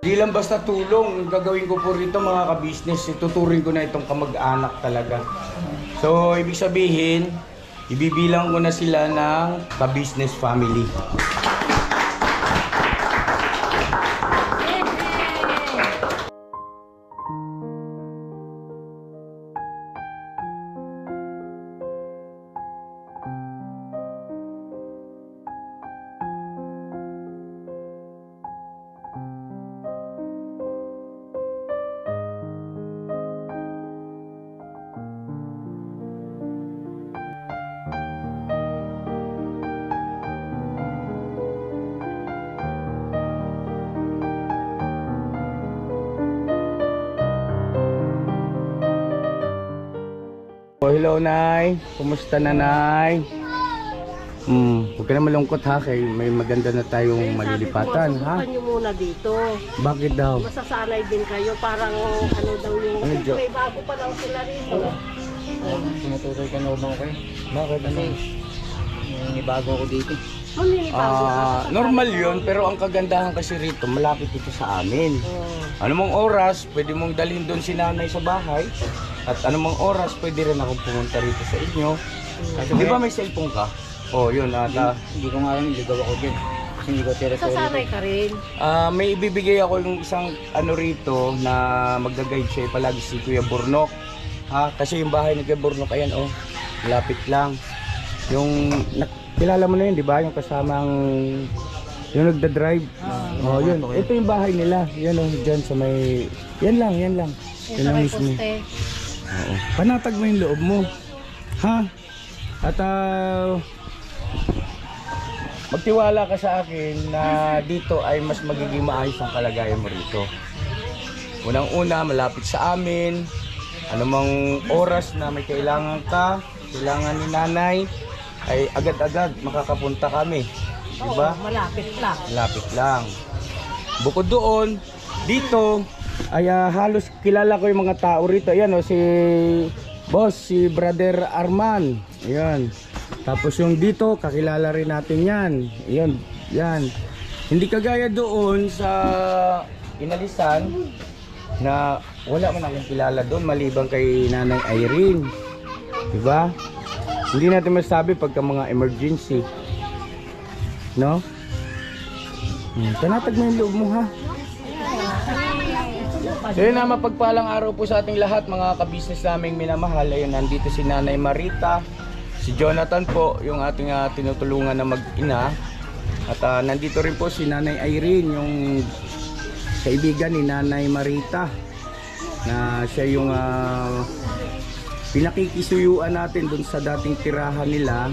Di lang basta tulong, gagawin ko po rito mga ka-business, ituturing ko na itong kamag-anak talaga. So, ibig sabihin, ibibilang ko na sila ng ka-business family. Oh, hello Nay, kumusta na Nay? Huwag ka na malungkot ha, kay may maganda na tayong malilipatan ha? Subukan nyo muna dito. Bakit daw? Masasanay din kayo, parang ano daw yung... Ano, may bago pa lang sila rito. Tinutuloy ka normal ko eh. Bakit ano? May bago ako dito. Normal yun, pero ang kagandahan kasi rito, malapit ito sa amin. Ano mong oras, pwede mong dalhin doon si nanay sa bahay. At anumang oras, pwede rin akong pumunta rito sa inyo. Di ba may cellphone ka? Oh, yun ata. Hindi ko nga alam, iligaw ako dyan. Kasi hindi ko territory. Sasanay ka rin. May ibibigay ako yung isang ano rito na magda-guide siya palagi si Kuya Burnok. Ha? Kasi yung bahay ni Kuya Burnok, ayan oh, malapit lang. Yung, kilala mo na yun, di ba? Yung kasamang, yung nagda-drive. Oh, yun. Ito yung bahay nila. Yan oh, dyan sa may, yan lang. Yan lang mismo. Oo. Panatag mo yung loob mo. Ha? At magtiwala ka sa akin na dito ay mas magiging maayos ang kalagayan mo rito. Unang-una, malapit sa amin. Anumang oras na may kailangan ka, kailangan ni nanay, ay agad-agad makakapunta kami. Diba? Oo, malapit lang. Malapit lang. Bukod doon, dito ay halos kilala ko yung mga tao rito. Ayan o, si boss, si brother Arman. Ayan. Tapos yung dito, kakilala rin natin yan. Ayan, yan. Hindi kagaya doon sa Inalisan na wala man akong kilala doon maliban kay Nanay Irene. Diba? Hindi natin masabi pagka mga emergency. No? Tanatag mo yung loob mo ha. So yun na, mapagpalang araw po sa ating lahat mga ka-business naming minamahal. Ayun, nandito si Nanay Marita, si Jonathan po, yung ating tinutulungan na mag-ina. At nandito rin po si Nanay Irene, yung kaibigan ni Nanay Marita, na siya yung pinakikisuyuan natin dun sa dating tirahan nila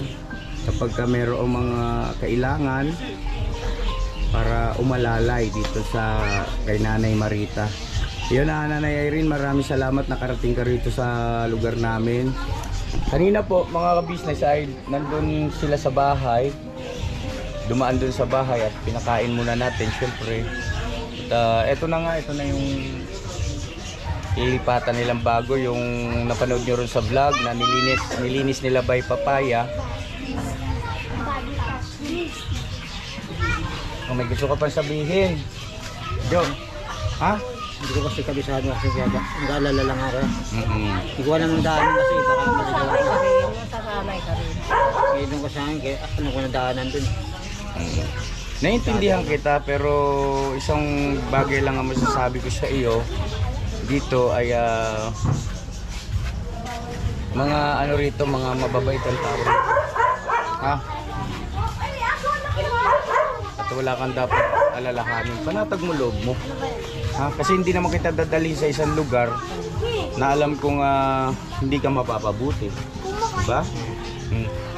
kapag mayroong mga kailangan para umalalay dito sa kay Nanay Marita. Yun na, Nanay Irene, maraming salamat nakarating ka rito sa lugar namin. Kanina po mga ka-business ay nandun sila sa bahay, dumaan dun sa bahay at pinakain muna natin syempre. At eto na nga, ito na yung ilipatan nilang bago, yung napanood nyo rin sa vlog na nilinis nila by Papaya. Kung may gusto ka pang sabihin, Jo, ha? Hindi ko kasi kabisado kasi nag-aalala lang ako. Hindi ko alam ng daanan kasi baka Masasanay ka rin. Masasanay ka rin. kaya doon ko sa akin, kaya ano ko na daanan dun. Naintindihan kita, pero isang bagay lang ang masasabi ko sa iyo dito ay mga ano rito, mga mababait ang tao rito. Ha? At wala kang dapat alalahanin. Panatag mo loob mo. Ha? Kasi hindi naman kita dadalhin sa isang lugar na alam kong hindi ka mapapabuti. Diba?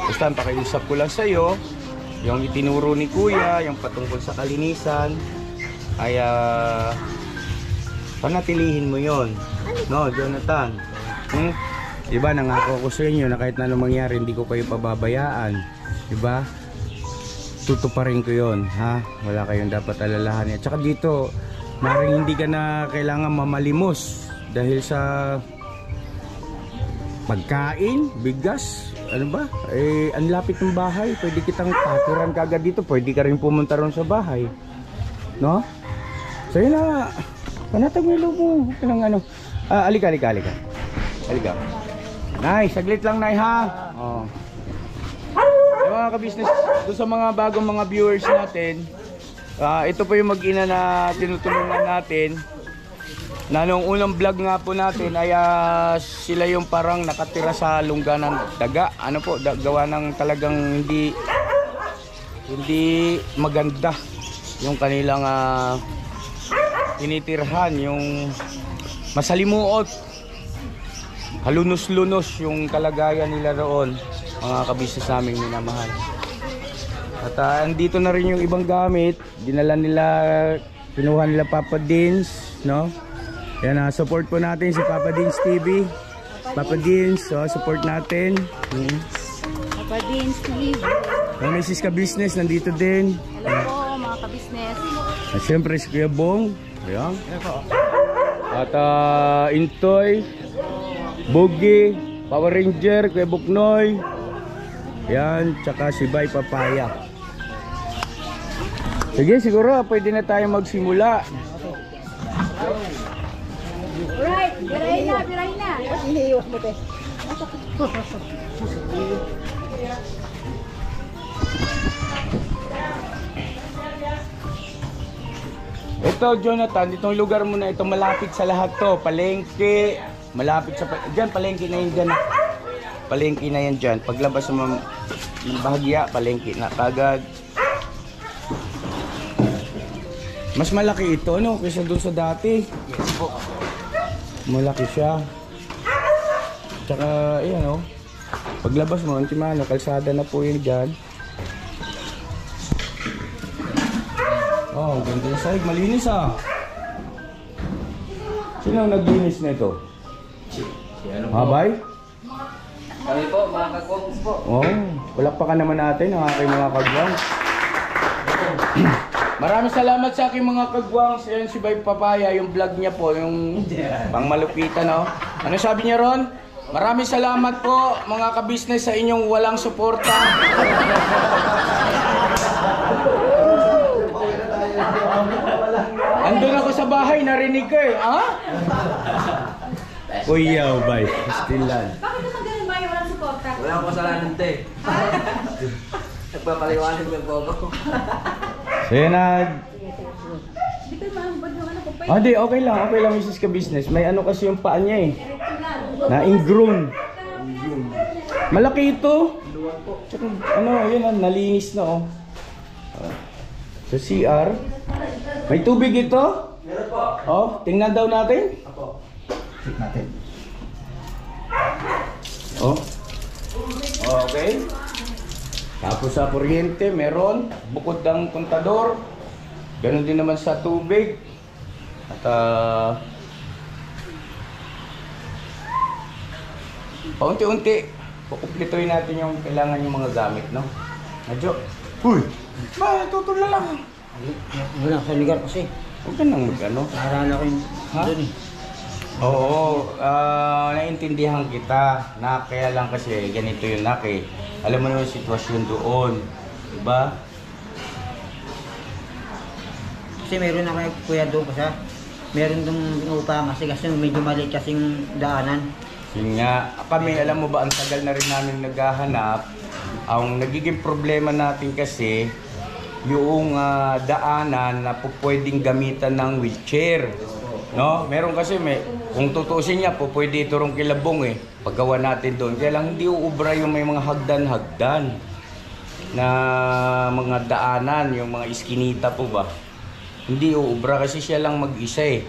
Basta pakiusap ko lang sa iyo, yung itinuro ni Kuya, yung patungkol sa kalinisan, ay panatilihin mo yon. No, Jonathan? Diba, nangako ko sa inyo na kahit na anong mangyari, hindi ko kayo pababayaan. Diba? Tutuparin ko yon, ha? Wala kayong dapat alalahanin. At saka dito, maring hindi ka na kailangan mamalimos dahil sa pagkain, bigas, ano ba? Ang lapit ng bahay, pwede kitang takiran kagad dito, pwede ka rin pumunta ron sa bahay. No? So yun na. Panatag mo yung loob mo. Kailang ano. Alika. Nay, saglit lang Nay ha. Oh. Yung mga ka-business, doon sa mga bagong mga viewers natin, ito po yung mag-ina na tinutulungan natin. Na nung unang vlog nga po natin ay sila yung parang nakatira sa lungga ng daga. Ano po, gawa ng talagang hindi maganda yung kanilang tinitirhan, yung masalimuot, halunos-lunos yung kalagayan nila roon, mga kabisnes naming minamahal. At andito na rin yung ibang gamit, dinala nila, kinuha nila Papa Dins, no? Yan, support po natin si Papa Dins TV. Papa Dins, support natin. Papa Dins TV. Ang Mrs. Ka-Business nandito din. Hello po mga ka-business. At syempre si Kuya Bong. Ayan. At Intoy, Bugi, Power Ranger, Kuya Buknoy. Yan, tsaka si Bay Papaya. Sige, siguro pwede na tayo magsimula. Right, biray na. Iniiwas mo te. Ito Jonathan, itong lugar mo na ito malapit sa lahat to. Palengke, malapit sa... Diyan, palengke na yun dyan. Palengke na yan dyan. Paglabas sa mga bahagya, palengke na kagad. Mas malaki ito, no? Kaysa dun sa dati. Yes po. Malaki siya. Tsaka, ayan o. Paglabas mo, antimano, kalsada na po yun dyan. Oh, ganda na sahig. Malinis ah. Sino ang naglinis na ito? Si ano po? Habay? Kami po, mga kagwang po. Oh, palakpakan naman natin ang aking mga kagwang. Maraming salamat sa aking mga kagwang. Ayan si Bay Papaya, yung vlog niya po, yung pang malupitan, no? Ano sabi niya ron? Maraming salamat po mga ka-business sa inyong walang suporta. Andun ako sa bahay, narinig ko eh, ha? Kuya, Bay, stilan. Bakit naman ganun ba yung walang suporta? Wala akong kasalanan te. Nagpapaliwanag ng bobo. So yan na. Hindi ko maambag yung ano ko pa. Hindi, okay lang Mrs. Ka-Business. May ano kasi yung paa niya eh. Na-ingrown. Malaki ito. Tsaka, ano, yun nalinis na oh. Sa CR. May tubig ito? Meron po. Oh, tingnan daw natin. Apo. Check natin. Oh. Okay. Tapos sa kuryente, meron. Bukod ng kontador. Ganon din naman sa tubig. At paunti-unti, kukumplituhin natin yung kailangan yung mga gamit, no? Medyo. Uy! Ba, tutula lang. Wala sa lugar kasi. Huwag ka nang mag-ano. Naharala ko yung doon eh. Oo, naintindihan kita na kaya lang kasi ganito yung eh. Alam mo naman yung sitwasyon doon, diba? Kasi meron na kay kuya doon kasi. Meron dong upang kasi medyo maliit kasi yung daanan. Yun nga, kami alam mo ba ang tagal na rin namin naghahanap. Ang nagiging problema natin kasi yung daanan na pwedeng gamitan ng wheelchair. No? Meron kasi kung tutusin niya po, pwede ito rong kilabong eh. Paggawa natin doon. Kaya lang hindi uubra yung may mga hagdan-hagdan na mga daanan, yung mga iskinita po ba. Hindi uubra kasi siya lang mag-isa eh.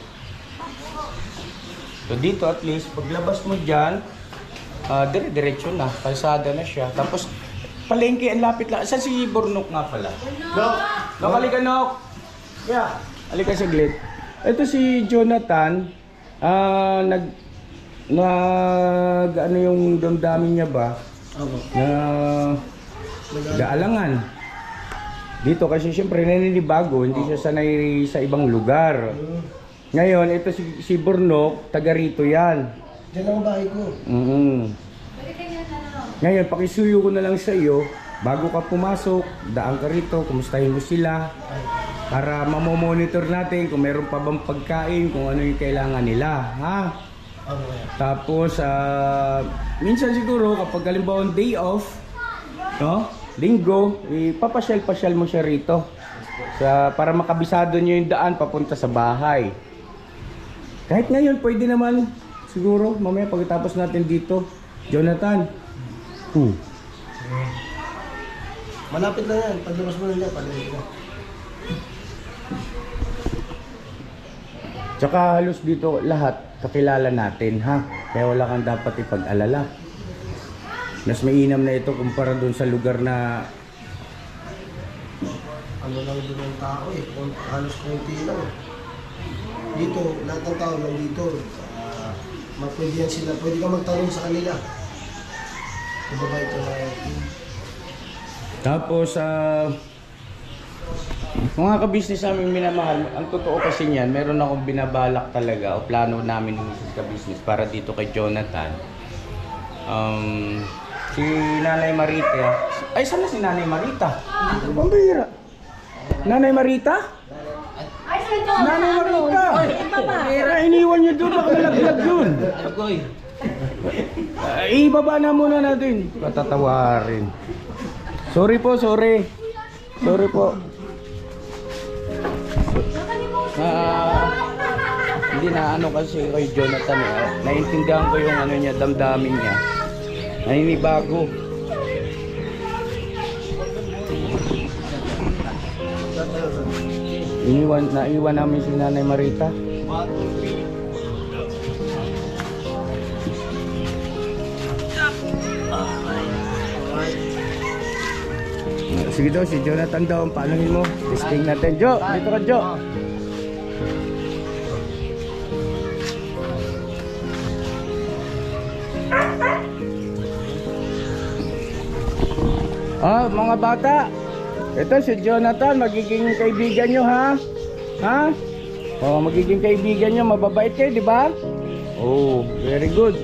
So dito at least, paglabas mo dyan, dire-diretso na, kalsada na siya. Tapos palengke, ang lapit lang. Saan si Bornok nga pala? Nok! Nok, halika Nok! Yeah. Halika saglit. Ito si Jonathan, ano yung damdamin niya ba? Gaalangan. Dito kasi siyempre naninibago, hindi siya sanay sa ibang lugar. Ngayon, ito si Bornok, taga rito yan. Diyan lang ang bahay ko. Ngayon, pakisuyo ko na lang sa iyo, bago ka pumasok, daan ka rito, kumustahin mo sila. Para mamomonitor natin kung meron pa bang pagkain, kung ano yung kailangan nila, ha? Tapos, minsan siguro kapag halimbawa day off, no? Linggo, ipapasyal-pasyal mo siya rito. Para makabisado nyo yung daan papunta sa bahay. Kahit ngayon, pwede naman siguro, mamaya pagkatapos natin dito, Jonathan. Malapit na yan. Paglabas mo na yan, palimit na. Tsaka halos dito lahat kakilala natin, ha? Kaya wala kang dapat ipag-alala. Mas mainam na ito kumpara dun sa lugar na Ano lang din ang tao eh. Halos konti lang. Dito, lahat ng tao lang dito. Pwede yan sila. Pwede ka magtanong sa kanila. Mababait yung mga team. tapos mga kabisnes namin minamahal, ang totoo kasi niyan, meron akong binabalak talaga o plano namin ng Mrs. Kabisnes para dito kay Jonathan. Si Nanay Marita. Ay, saan na si Nanay Marita? Pambira. Nanay Marita? Ay, sino? Nanay Marita! Pambira, iniwan niyo doon, baka malaglag yun. Ibaba na muna natin. Patatawarin. Sorry po, sorry. Sorry po. Hindi na ano kasi kay Jonathan naiintindihan ko yung ano niya, damdamin niya. Naninibago. Naiwan namin si Nanay Marita. Sige daw, si Jonathan daw, paanohin mo? Testing natin. Jo, dito ka, Jo. Mga bata, ito si Jonathan, magiging kaibigan nyo, ha? Ha? Magiging kaibigan nyo, mababait kayo, di ba? Oh, very good.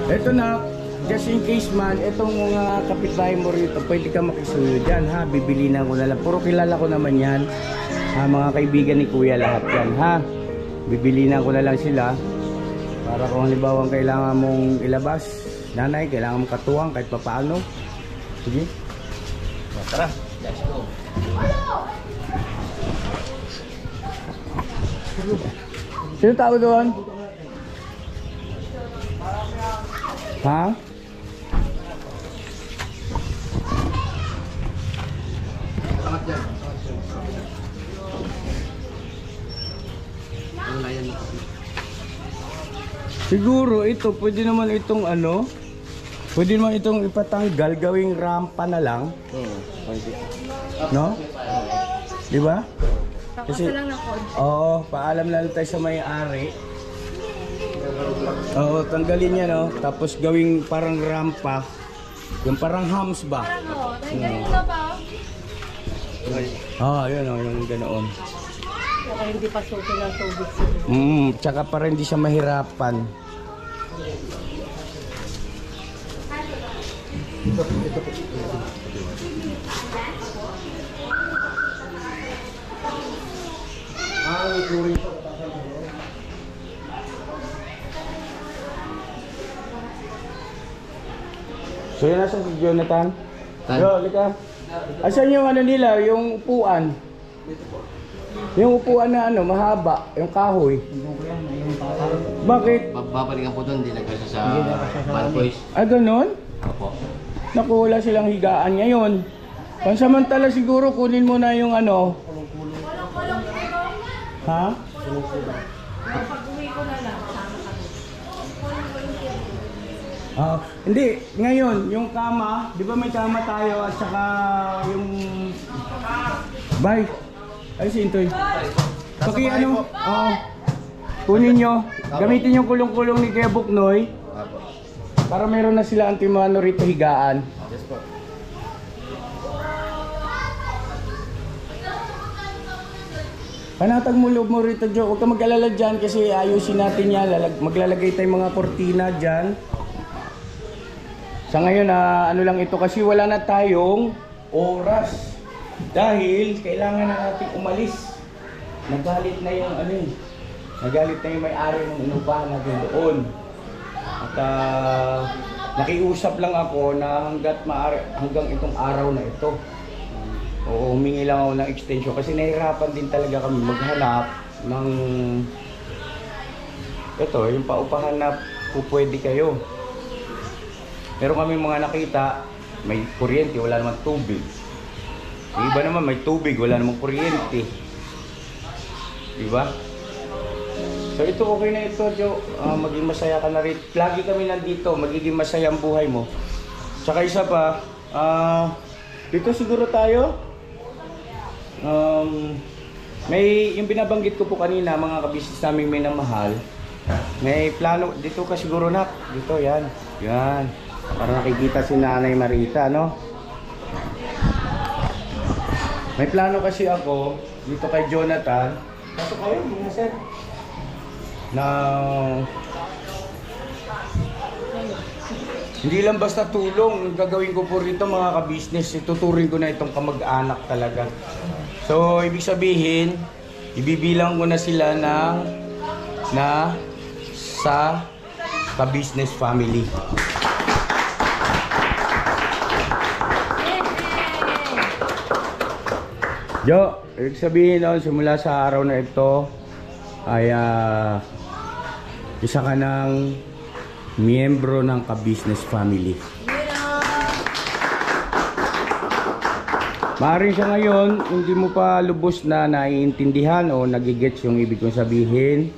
Ito na, just in case man, itong mga kapitbahay mo rito, pwede ka makisuyo dyan, ha? Bibilinan ko na lang. Puro kilala ko naman yan. Mga kaibigan ni Kuya lahat yan, ha? Bibilinan ko na lang sila. Para kung halimbawa kailangan mong ilabas, nanay, kailangan mong katuwang kahit papaano. Sige. Tara, let's go. Sino tao doon? Ha? Siguro ito, pwede naman itong ano, pwede naman itong ipatanggal, gawing rampa na lang. No? Di ba? Kasi, oo, paalam lang tayo sa may-ari. Oo, tanggalin niya, no? Tapos gawing parang rampa. Yung parang hams ba? Yun o, yung ganoon. Saka hindi pa suki ng tubig. Tsaka para hindi siya mahirapan. So yan nasa si Jonathan? Yo, lika. Asan yung ano nila, yung upuan? Yung upuan na ano, mahaba, yung kahoy. Bakit? Babalikan po doon, hindi nagkasa sa Malboys. Ganon? Opo. Naku, wala silang higaan ngayon. Pansamantala siguro kunin mo na yung ano. Ha? Pag-uwi ko na lang. Hindi, ngayon, yung kama, di ba may kama tayo at saka yung... Bye! Ay, si Intoy. Paki ano, kunin nyo, gamitin yung kulong-kulong ni Kuya Buknoy. Para meron na sila antimano rito higaan. Yes po. Panatag mo loob mo rito, Jo. Huwag ka mag-alala dyan kasi ayusin natin yan. Maglalagay tayong mga kortina dyan. Sa ngayon, ano lang ito kasi wala na tayong oras. Dahil kailangan na natin umalis. Nagalit na yung nagalit na yung may-ari ng inupahan natin doon. At nakiusap lang ako na hanggang itong araw na ito. O humingi lang ako ng extension kasi nahihirapan din talaga kami maghanap ng ito, yung paupahan na pupwede kayo. Meron kami mga nakita, may kuryente, wala naman tubig. Yung iba naman may tubig, wala naman kuryente. Diba? So ito okay na ito, Jo. Maging masaya ka na rin. Lagi kami nandito, magiging masaya ang buhay mo. Tsaka isa pa, dito siguro tayo. May yung binabanggit ko po kanina, mga kabisnes naming may namahal. May plano, dito ka siguro na. Dito, yan. Yan. Para nakikita si Nanay Marita, no? May plano kasi ako dito kay Jonathan. Pasok kayo, mga sir. Na hindi lang basta tulong, gagawin ko po rito mga ka-business, ituturing ko na itong kamag-anak talaga. So, ibig sabihin, ibibilang ko na sila sa ka-business family. Jo, ibig sabihin noon, simula sa araw na ito, ay isa ka ng miyembro ng ka-business family. Maaaring sa ngayon, hindi mo pa lubos na naiintindihan o nagigets yung ibig kong sabihin.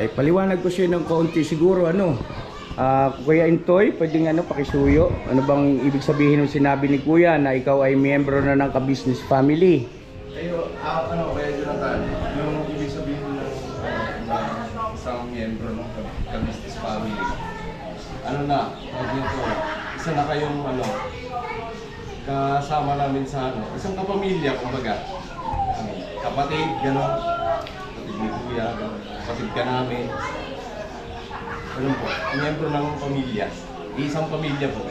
Ipaliwanag ko siya ng kaunti siguro Kuya Intoy, pwedeng pakisuyo. Ano bang ibig sabihin ng sinabi ni Kuya na ikaw ay miyembro na ng ka-business family? Kayo, Kuya Jonathan, yung ibig sabihin ng isang miyembro ng ka-business family. Isa na kayong kasama namin sa isang kapamilya, kumbaga. Kapatid, gano'n. Kapatid ni Kuya, kapatid ka namin. Ganun po, miyembro ng pamilya. Isang pamilya po.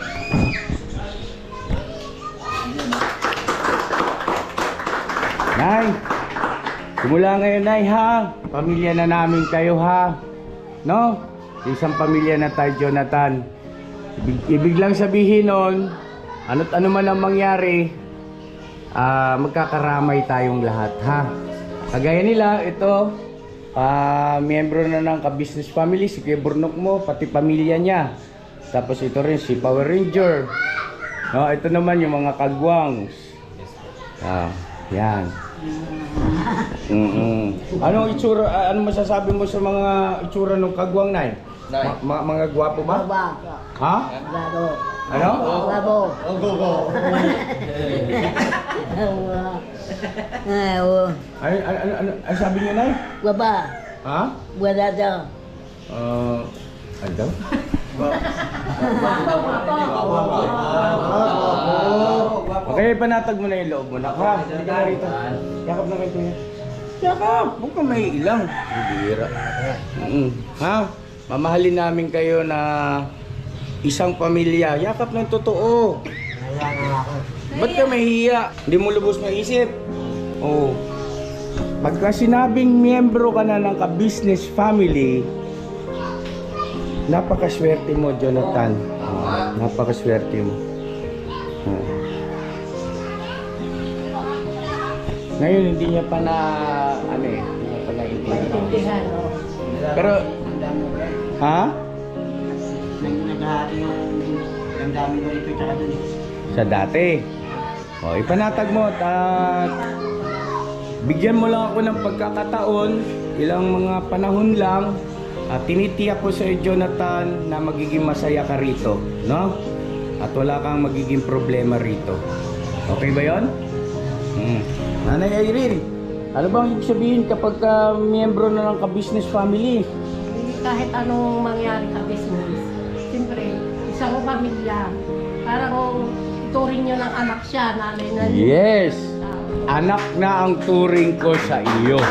Nay, simula ngayon, Nay, ha? Pamilya na namin kayo, ha? No? Isang pamilya na tayo, Jonathan. Ibig lang sabihin nun, ano't ano man ang mangyari, magkakaramay tayong lahat, ha? Kagaya nila, ito, miyembro na ng ka-business family, si Kuya Burnok mo, pati pamilya niya. Tapos ito rin, si Power Ranger. No, ito naman yung mga kagwangs. Yan. Anong itsura, ano masasabi mo sa mga itsura ng kagwang, Nay? Mga gwapo ba? Ha? Bravo. Ano? Bravo. Ano sabi niyo, Nay? Baba. Ha? Wala daw. Ano daw? Okay, panatag mo na yung loob mo na. Ha? Hindi ka na rito. Yakap na kayo niya. Yakap! Huwag ka may ilang. Bibira. Ha? Mamahalin namin kayo na isang pamilya. Yakap ng totoo. Ba't ka mahihiya? Hindi mo lubos na isip. Oh. Pagka sinabing miyembro ka na ng ka-business family, napakaswerte mo, Jonathan. Napakaswerte mo. Ngayon hindi niya pa na hindi niya pa naintindihan. Pero ha? Naghahati yung damdamin ko dito tsaka dun Sa dati. O, ipanatag mo at bigyan mo lang ako ng pagkakataon, ilang mga panahon lang. At tinitiyak ko sa iyo, Jonathan, na magiging masaya ka rito, no? At wala kang magiging problema rito. Okay ba 'yon? Nanay Irene, ano bang ibig sabihin kapag miyembro na ng ka-business family? Kahit anong mangyari sa business, siyempre, isang pamilya, parang ituring nyo ng anak siya, nanay na. Yes! anak na ang turing ko sa iyo.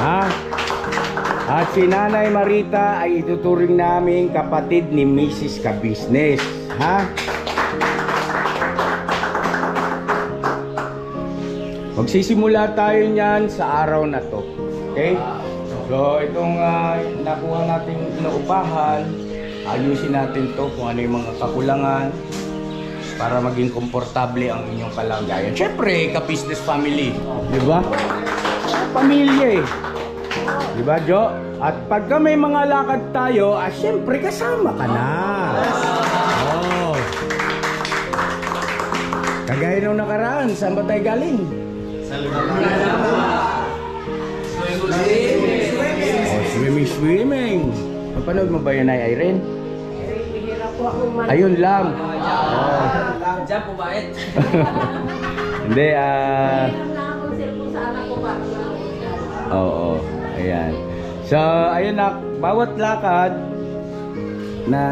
Ha? At si Nanay Marita ay ituturing namin kapatid ni Mrs. Kabisnes. Ha? Magsisimula tayo niyan sa araw na to. Okay? So itong nakuha nating inuupahan, ayusin natin to kung ano yung mga kakulangan para maging komportable ang inyong kalagayan. Siyempre, ka-business family. Di ba? Pamilya eh. Di ba, Jo? At pagka may mga lakad tayo, siyempre kasama ka na. Oh. Kagaya nung nakaraan, saan ba tayo galing? Swimming. Napanood mo ba yun, Ay Irene? Hirap po akong man. Ayun lang. Diyan po ba? Hindi, Hirap na akong cellphone sa anak ko para oo, ayan. So, ayun na, bawat lakad na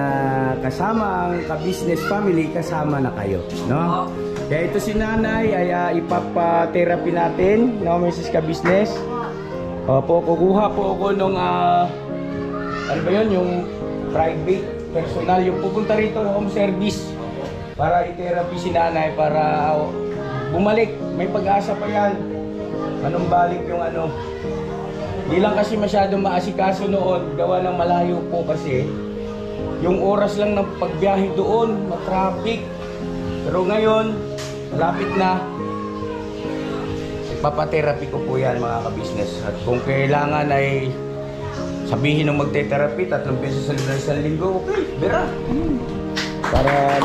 kasama ang ka-business family, kasama na kayo, no? Kaya ito si Nanay ay ipapa-therapy natin, no, Mrs. Ka-business. Opo, kukuha po ako nung ano ba yun, yung private, personal, yung pupunta rito, home service para i-therapy si Nanay para bumalik, may pag-asa pa yan. Anong balik yung ano? Di lang kasi masyadong maasikaso noon, gawa ng malayo po kasi. Yung oras lang ng pagbiyahe doon, matraffic. Pero ngayon, malapit na. Ipapatherapy ko po yan mga ka-business. At kung kailangan ay sabihin ng magte-therapy, 3 beses sa isang linggo, okay, bera. Para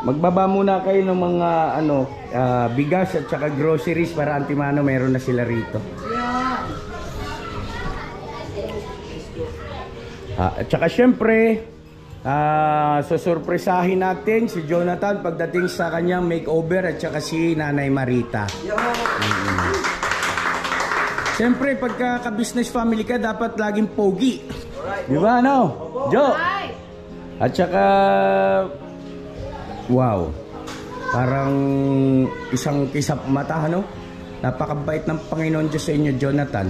magbaba muna kayo ng mga bigas at saka groceries para antimano meron na sila rito. At saka syempre, susurpresahin natin si Jonathan pagdating sa kanyang makeover at saka si Nanay Marita. Syempre, pagka ka-business family ka, dapat laging pogi. Di ba, ano? Jo? At saka wow, parang isang kisap mata, ano? Napakabait ng Panginoon Diyos sa inyo, Jonathan.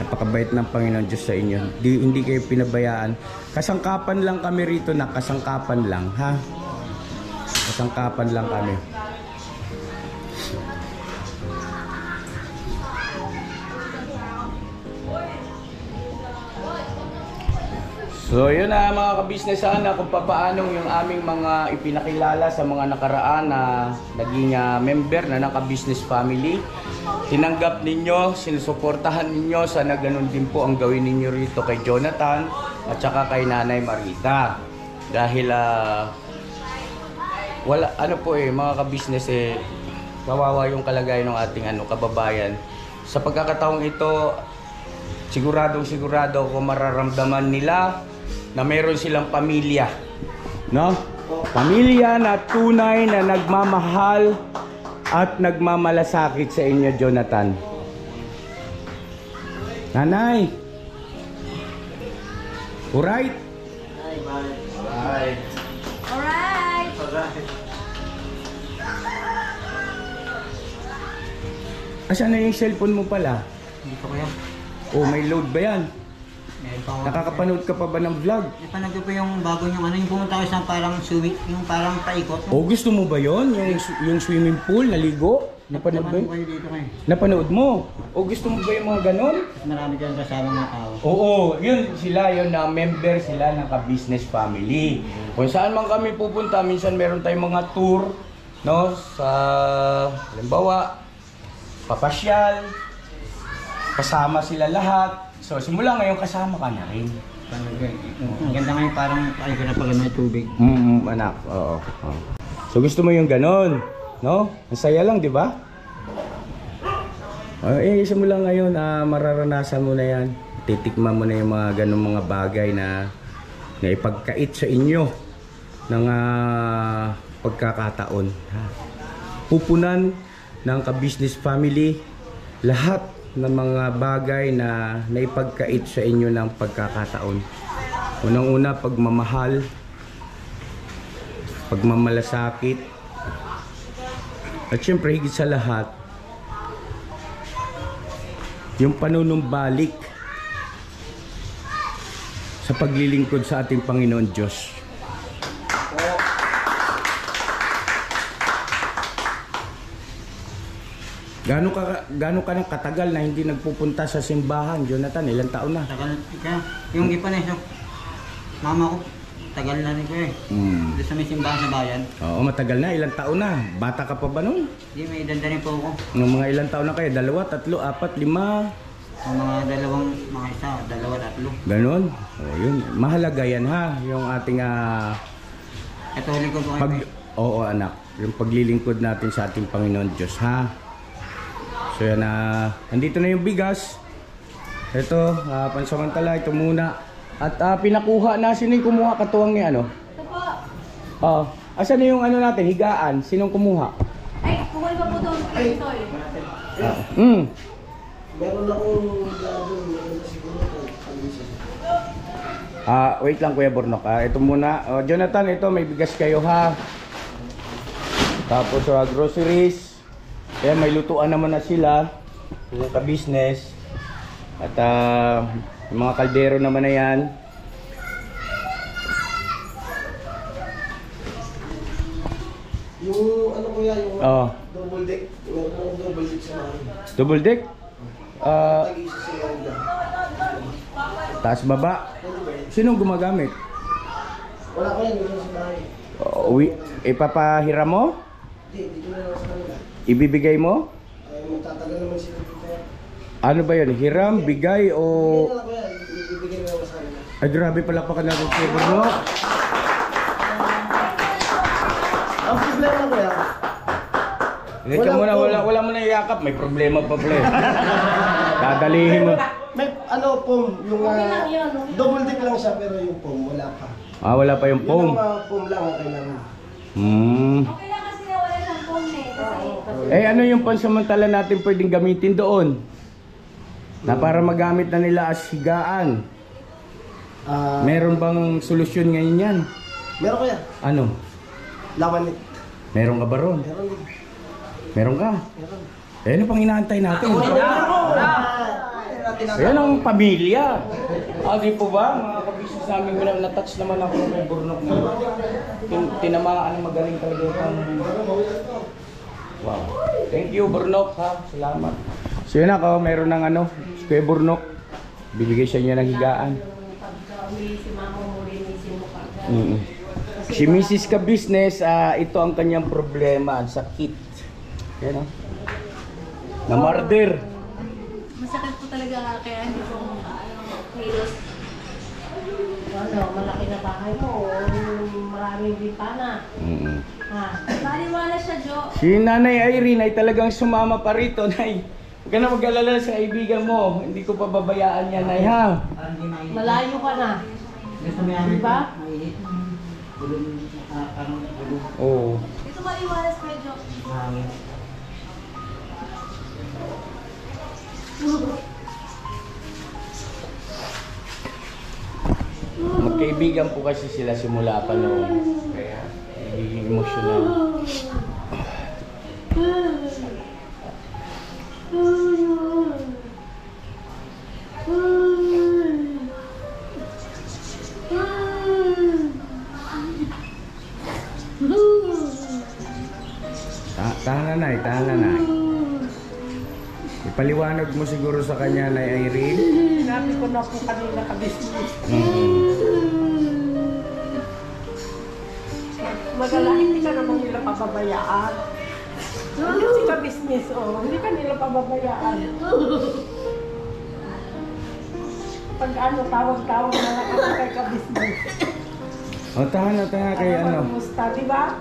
Napakabait ng Panginoon Diyos sa inyo. Hindi kayo pinabayaan. Kasangkapan lang kami rito, na kasangkapan lang, ha? Kasangkapan lang kami. So yun na mga ka-business sana kung papaanong yung aming mga ipinakilala sa mga nakaraan na naging member na ng ka-business family. Tinanggap ninyo, sinusuportahan ninyo, sana ganun din po ang gawin ninyo rito kay Jonathan at saka kay Nanay Marita. Dahil wala ano po mga ka-business kawawa yung kalagayan ng ating kababayan. Sa pagkakataong ito, sigurado ko mararamdaman nila na meron silang pamilya, no? Pamilya na tunay na nagmamahal at nagmamalasakit sa inyo, Jonathan. Nanay. Alright? Alright. Asan na yung cellphone mo pala? Hindi ko kaya. Oh, may load ba yan? Nakakapanood ka pa ba ng vlog? Napanood ko po yung bago yung yung pumunta ko sa parang swimming, yung parang paikot. O gusto mo ba yon? Yung swimming pool, naligo? Napanood ba yun? Kayo dito kayo. Napanood mo? O gusto mo ba yung mga ganon? Marami kayong kasama mga tao. Oo, yun sila, yun na member sila ng ka-business family. Kung saan man kami pupunta, minsan meron tayong mga tour, no? Sa, halimbawa, papasyal, kasama sila lahat. So, simula ngayon kasama ka na rin. Ang ganda ngayon parang ay ko na pag may tubig. Anak, oo. So, gusto mo yung ganon, no? Ang saya lang, di ba? Simula ngayon, mararanasan mo na yan. Titikman mo na yung mga ganong mga bagay na ipagkait sa inyo ng pagkakataon. Pupunan ng ka-business family lahat ng mga bagay na naipagkait sa inyo ng pagkakataon. Unang-una, pagmamahal. pagmamalasakit, at syempre higit sa lahat, yung panunumbalik sa paglilingkod sa ating Panginoon Diyos. Gaano ka nang katagal na hindi nagpupunta sa simbahan, Jonathan? Ilang taon na? Tagal ka. Yung gipanes, mama ko, tagal na rin ko eh. Doon sa may simbahan sa bayan. Oo, matagal na. Ilang taon na? Bata ka pa ba nun? Hindi, may edad na rin po ako. Nung mga ilang taon na kayo? 2, 3, 4, 5? Ang mga dalawang, mga isa, 2, 3. Ganon? O yun. Mahalaga yan ha. Yung ating Katolik ko po kayo. Oo anak. Yung paglilingkod natin sa ating Panginoon Diyos ha. So yan nandito na yung bigas. Ito, pansamantala, ito muna. At pinakuha na, sino yung kumuha katuwang ni ano? Ito po. Asan na yung ano natin, higaan? Sinong kumuha? Ay, kukuha ba po doon? Ito eh. Meron akong gagawin, meron na siguro kung Wait lang Kuya Bornok. Ito muna. Jonathan, ito may bigas kayo ha. Tapos groceries. Kaya may lutuan naman na sila. Yung ka-business. At yung mga kaldero naman na yan. yung ano ko yan, yung double deck. Meron akong double deck sa bahay. Double deck? Tag-isa sila dyan. Taas baba. Sinong gumagamit? Wala ko yan, meron sa bahay. Ipapahiram mo? Hindi, dito na lang sa kanila. Ibibigay mo? Ay, magtatagal naman sila dito. Ano ba yun? Hiram, bigay o... Hindi na lang ko yan, ibibigay na lang sa kanila. Ay grabe pala pa ka natin Kuya Bornok. Ang problema ko yan, Hindi ka muna, wala mo na iyakap. May problema pa pala eh. Dadalihin mo. may ano foam, yung double deck lang siya pero yung foam wala pa. Wala pa yung foam. Yung mga foam lang ang kailangan. Okay lang kasi na wala ng phone eh. Kasi Ano yung pansamantala natin pwedeng gamitin doon? Na para magamit na nila as higaan. Meron bang solusyon ngayon yan? Meron ko yan. Ano? Lawanit. Meron ka ba ron? Meron din. Meron ka? Meron. Ano pang inaantay natin? Ayan ang pamilya. Di po ba? Mga kabisnes namin na-touch naman ako ng may Bornok na. Tinamaan magaling talaga yung wow. Thank you Bornok ha. Salamat. So yun ako, meron ng ano, kay Bornok. Bibigay siya niya ng higaan. Si mama mo linisin mo kagad. Si Mrs. Ka-Business, ito ang kanyang problema, ang sakit. Yan o. Na murder. masakit po talaga kaya hindi po kilos. Malaki na bahay mo. Maraming bintana. Ha? Maliwala siya, Jo. Si Nanay Irene ay talagang sumama pa rito, Nay. Huwag ka na mag-alala sa kaibigan mo. Hindi ko pababayaan yan, Nay, ha? Malayo ka na. Diba? Oo. Ito maliwalas pa, Jo. Magkaibigan po kasi sila simula pa noon. Kaya, nagiging emotional. Tahan na, tahan na. Ipaliwanag mo siguro sa kanya na Irene. Sinabi ko na po kanina ka-business. Magala, hindi ka naman nila pababayaan. Hindi si ka-business, hindi ka nila pababayaan. Pag tawag-tawag na lang ako kay ka-business. Tahan na kay ano. Kumusta, di ba?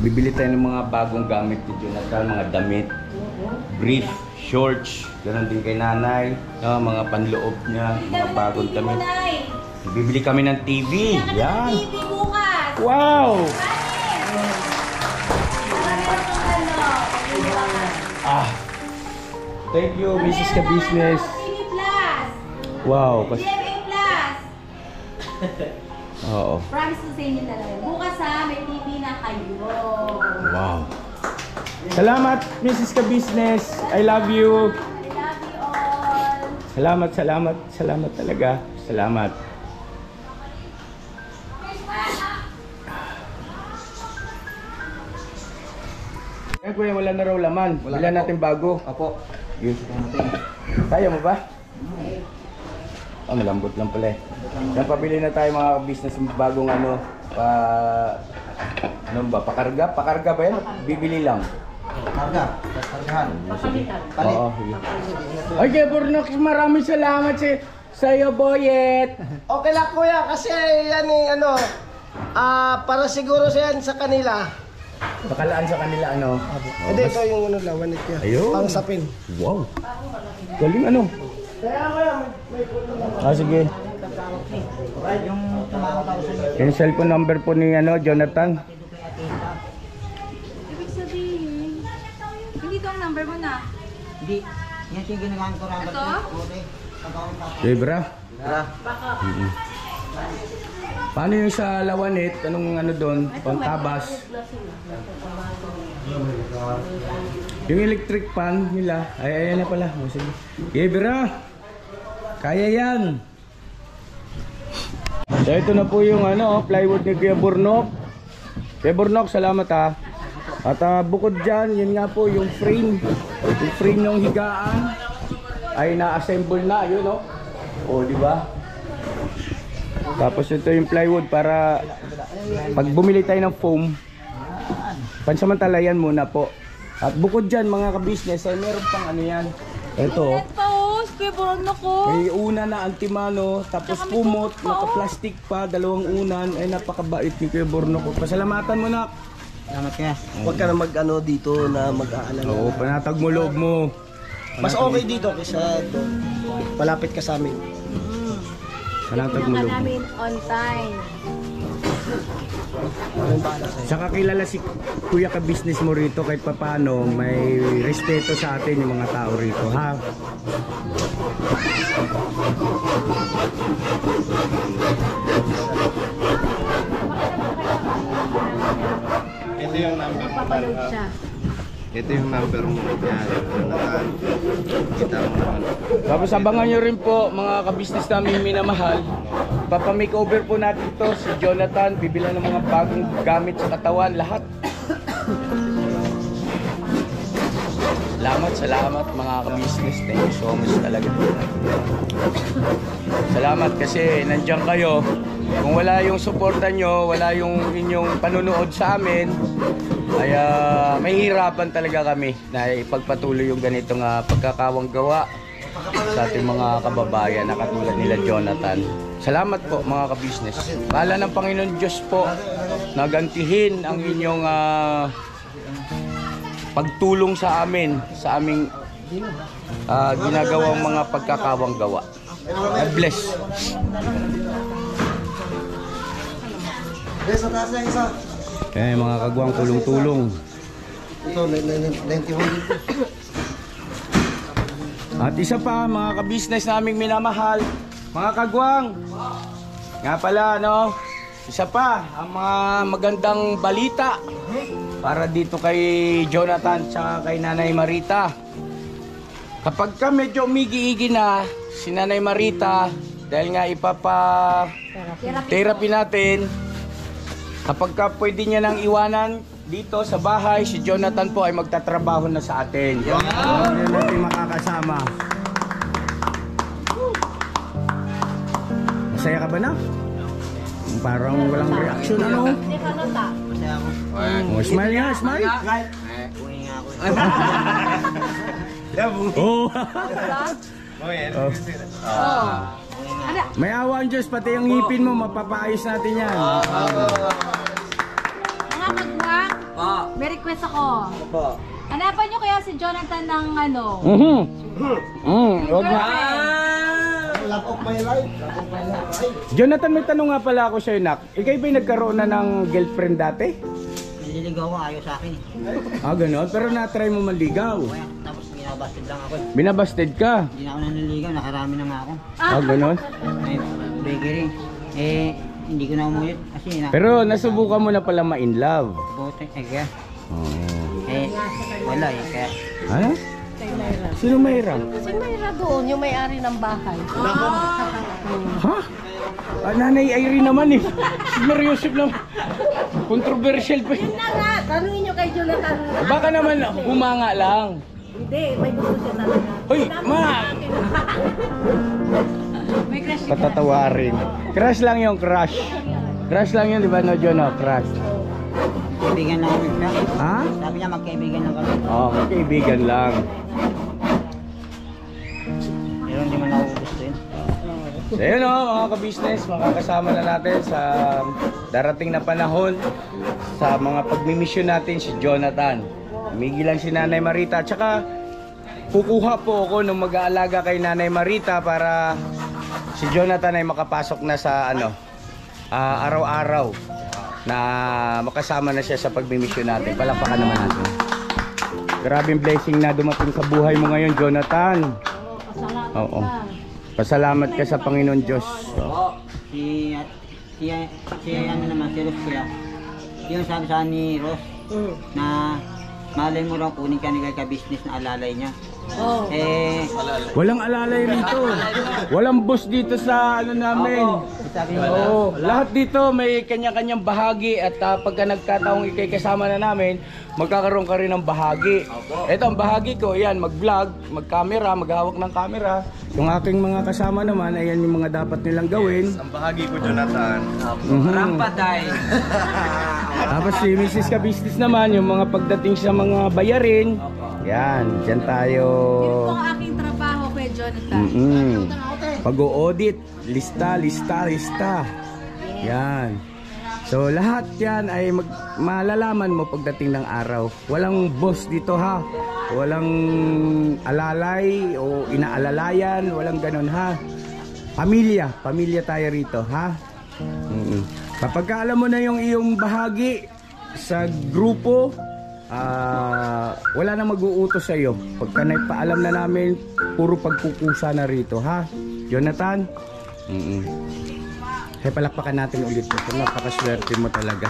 Bibili tayo ng mga bagong gamit ni Jonathan, mga damit, brief, shorts, ganoon din kay nanay, mga panloob niya, mga bagong damit. Bibili kami ng TV. Yan. TV bukas. Wow! Thank you, Mrs. Ka-Business. TV Wow. Kasi, GMA Plus! oo. Promise ko sa inyo talaga. Bukas ha, may TV na kayo. Wow. Salamat, Mrs. Ka-Business. I love you. I love you all. Salamat, salamat, salamat talaga. Salamat. Eh, kuya, wala na raw laman. Wala natin bago. Opo. Yun. Kaya mo ba? Ah, malambot lang pala eh. Yan, pabili na tayo mga business bagong ano, ano ba? Pakarga? Pakarga ba yan? Bibili lang. Karga. Kargahan. Oo, sige. Ay, kaya Bornox, maraming salamat sa'yo, Boyet. Okay lang kuya, kasi yan eh, ano, para siguro yan sa kanila. Bakalaan sa kanila, ano? Hindi, ito yung ano, lawanit niya. Ayun. Pang sapin. Wow. Galing ano? Kaya kuya, may puno lang. Sige. Yung tumawag ako sa inyo. Yung cellphone number po ni ano, Jonathan. Ibig sabihin, hindi to ang number mo na. Hindi. Yan yung ginagamit ko number Ito? ko. Okay. Pagkawin pa. Debra. Tara. Paano yung sa Lawanit? Anong ano doon? Pantabas? Yung electric fan nila. Ay, ayan na pala. O, sige. Debra. Kaya yan. So ito na po yung ano, plywood ni Kuya Bornok. Kuya Bornok, salamat ha. At bukod dyan, yun nga po yung frame. Yung frame ng higaan ay na-assemble na, yun o. O, di ba? Tapos ito yung plywood para pag bumili tayo ng foam, pansamantala yan muna po. At bukod dyan mga ka-business ay meron pang ano yan. Ito. Tapos, kuya Bornok ko. May una na antimano, tapos pumot, naka-plastic pa, dalawang unan. Ay napakabait ni Kuya Bornok. Pasalamatan mo na. Salamat kaya. Huwag ka na mag-ano dito na mag-aalala. Oo, panatag mo loob mo. Mas okay dito kaysa doon. Malapit ka sa amin. Panatag mo loob mo. namin on time. Saka kilala si Kuya Ka-Business mo rito kahit papano may respeto sa atin yung mga tao rito, ha? Ito yung number mo. Papaload siya. Ito yung number mo. Yan. Jonathan. Kita mo naman. Tapos abangan nyo rin po mga ka-business namin minamahal. Papamakeover po natin to si Jonathan. Bibilan ng mga bagong gamit sa katawan. Lahat. Salamat mga ka-business. Thank you so much talaga. Salamat kasi nandiyan kayo. Kung wala yung suporta nyo, wala yung inyong panunood sa amin, ay mahihirapan talaga kami na ipagpatuloy yung ganitong pagkakawang gawa sa ating mga kababayan na katulad nila Jonathan. Salamat po mga ka-business. Bahala ng Panginoon Diyos po na gantihin ang inyong pagtulong sa amin, sa aming ginagawang mga pagkakawang gawa. God bless. Sa taas na isa. Eh mga kagwang, tulong-tulong. Ito, 91 dito. At isa pa mga ka-business naming minamahal, mga kagwang. Nga pala no, isa pa ang mga magandang balita para dito kay Jonathan tsaka kay Nanay Marita. Kapag ka medyo umigi-igi na si Nanay Marita dahil nga therapy natin, kapag ka pwede niya nang iwanan dito sa bahay, si Jonathan po ay magtatrabaho na sa atin. Yan natin makakasama. Masaya ka ba na? Parang walang reaction ano? Masaya ako. Oh, smile nga, smile. Uwi nga ako. Oh. Oh. May awa ang Diyos, pati yung ngipin mo, mapapaayos natin yan. Mga kagwang, may request ako. Hanapan nyo kaya si Jonathan ng ano? Huwag na. Love of my life. Jonathan, may tanong nga pala ako sa'yo, Nak. Ikaw ba'y nagkaroon na ng girlfriend dati? Nililigaw ko, ayaw sa akin eh. Gano'n. Pero na-try mo manligaw. Kaya, tapos ginawa nakabasted lang ako. Binabasted ka? Hindi na ako naniligaw, nakarami na nga ako. Ganon? May bakery. Hindi ko na umulit kasi Pero nasubukan mo na pala ma-in love. bote. Kaya, Oh. wala kaya. Ha? Kay Myra. Sino mahirap? Si Myra doon, yung may-ari ng bahay. Ha? Nanay Irene naman eh. Si Mariusip lang. Controversial pa eh. Na nga, tanungin nyo kay Jonathan. Baka naman humanga lang. Hindi, may gusto siya talaga. Hoy, ma! May crush ka. Patatawarin. Crush lang yung crush. Crush lang yun, di ba, no, John? No, crush. Kaibigan lang kami siya. Ha? Sabi niya magkaibigan lang kami. Oo, kaibigan lang. Pero hindi man ako gustuin. So yun o, mga ka-business, makakasama na natin sa darating na panahon sa mga pagmimisyon natin si Jonathan. Umigi lang si Nanay Marita. At saka, kukuha po ako nung mag-aalaga kay Nanay Marita para si Jonathan ay makapasok na sa araw-araw na makasama na siya sa pagmimisyon natin. Palakpakan naman natin. Grabing blessing na dumating sa buhay mo ngayon, Jonathan. Oo. Pasalamat ka sa Panginoon Diyos. Si ano naman, si Ros siya. Yung sabi sa ni Ros na malay mo raw kunin ka ni kay business na alalay niya. Oh. Walang alalay rito. Walang boss dito sa namin. Sabi mo, Oo, lahat dito may kanya-kanyang bahagi at pagka nagkataong ikay kasama na namin, magkakaroon ka rin ng bahagi. Ito ang bahagi ko, yan, mag-vlog, mag-camera, maghawak ng camera. Yung aking mga kasama naman, ayan yung mga dapat nilang gawin. Ang bahagi ko, Jonathan. Rampaday. Tapos si Mrs. Ka-Business naman, yung mga pagdating sa mga bayarin. Yan, dyan tayo. Yun po ang aking trabaho, Kuya Jonathan. Pag-o-audit, lista. Yan. So lahat yan ay malalaman mo pagdating ng araw. Walang boss dito ha. Walang alalay o inaalalayan. Walang ganun ha. Pamilya tayo rito ha. Kapag alam mo na yung iyong bahagi sa grupo, wala na mag-uutos sa iyo. Pagka naipaalam na namin, puro pagkukusa na rito ha. Jonathan? Kaya palakpakan natin ulit ito. Napakaswerte mo talaga.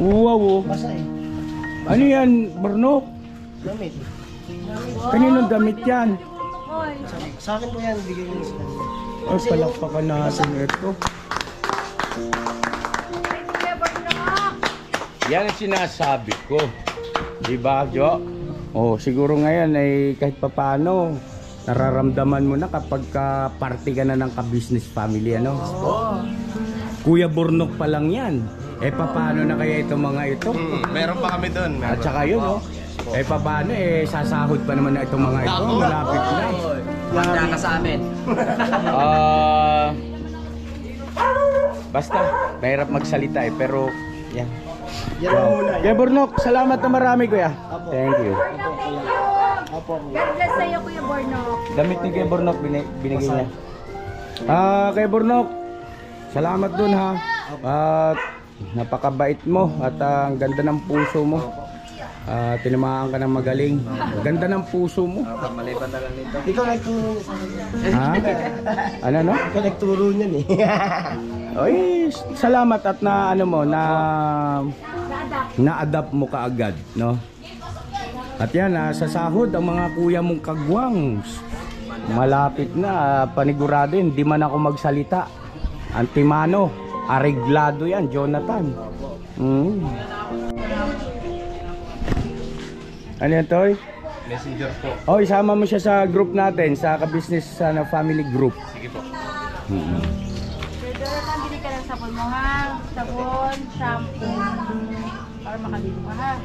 Wow. Basa eh. Ano yan, Bernok? Damit. Kaninong damit yan? Hoy. Sa akin po yan, bigay ko sila. Ay, palakpakan natin ito. Yan ang sinasabi ko. Diba, Jo? Oh, siguro ngayon ay kahit papano nararamdaman mo na kapag party ka na ng ka-business family, ano? Kuya Burnok pa lang yan. Paano na kaya itong mga ito? Meron pa kami doon. At saka yun, oh. Paano, sasahod pa naman na itong mga ito. Malapit na. Handa ka sa amin. Basta, mahirap magsalita pero yan. Yan ang muna. Kuya Burnok, salamat na marami, kuya. Thank you. Apo. God bless sa'yo, Kuya Burnok. Damit ni Kuya Burnok binigay niya. Kuya Burnok, salamat dun ha. At napakabait mo at ang ganda ng puso mo. Tinamaan ka ng magaling. Ganda ng puso mo. Maliban na lang nito. Ikaw nagturo niya sa kanya. Ha? Ano no? Ikaw nagturo niyan eh. Oy, salamat at na-adapt mo kaagad, no? At yan, sa sahod ang mga kuya mong kagwang. Malapit na, panigurado yun, di man ako magsalita. Antimano, areglado yan, Jonathan. Ano yan, Toy? Messenger po. Oh, isama mo siya sa group natin, sa ka-business family group. Sige po. Kuya Jonathan, bili ka ng sabon mo ha. Sabon, shampoo. Para makaligo ka ha.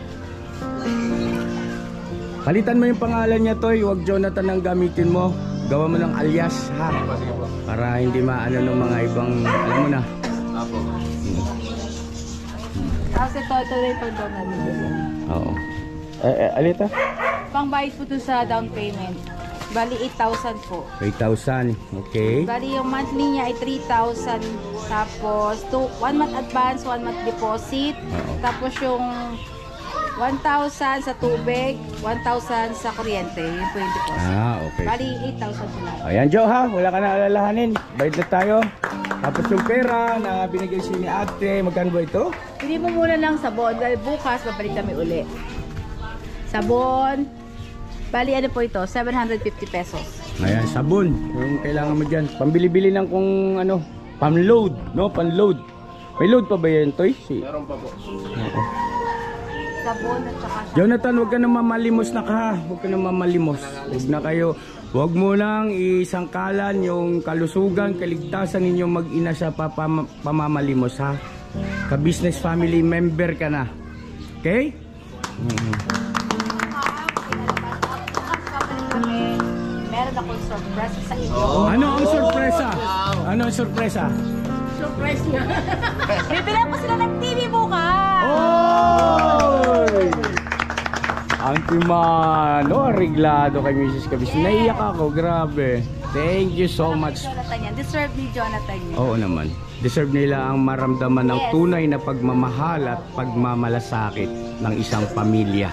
Palitan mo yung pangalan niya, Toy. Huwag Jonathan ang gamitin mo. Gawa mo ng alias, ha? Para hindi maano ng mga ibang, alam mo na. Apo. Tapos ito na yung pag-down natin. Oo. Alita? Pangbayad po to sa down payment. Bali 8,000 po. 8,000. Okay. Bali yung monthly niya ay 3,000. Tapos 1 month advance, 1 month deposit. Oo. Tapos yung 1,000 sa tubig, 1,000 sa kuryente. Yun po yung deposit. Okay. Bali, 8,000 sila. Ayan, Joe, ha? Wala ka na alalahanin. Bayad na tayo. Tapos yung pera na binigay siya ni ate, magkano ba ito? Pili mo muna ng sabon dahil bukas babalik kami uli. Sabon, bali ano po ito, 750 pesos. Ayan, sabon. Yung kailangan mo dyan. Pambili-bili ng kung ano, pan-load, no? Pan-load. May load pa ba yan, Toy? Meron pa po. Sabon at saka Jonathan, huwag ka na mamalimos na ka. Huwag ka na mamalimos. Huwag na kayo. Huwag mo nang isangkalan yung kalusugan, kaligtasan ninyo mag-ina sa pamamalimos, ha? Ka-business family member ka na. Okay? meron akong surprise sa inyo. Ano ang sorpresa? Ano ang sorpresa? Surprise nga. Bibilang ko sila ng TV bukas! Oy! Ang timano, reglado kay Mrs. Kabis. Naiyak ako, grabe. Thank you so much. Jonathan yan. Deserve ni Jonathan yan. Oo naman. Deserve nila ang maramdaman ng Yes. tunay na pagmamahal at pagmamalasakit ng isang pamilya.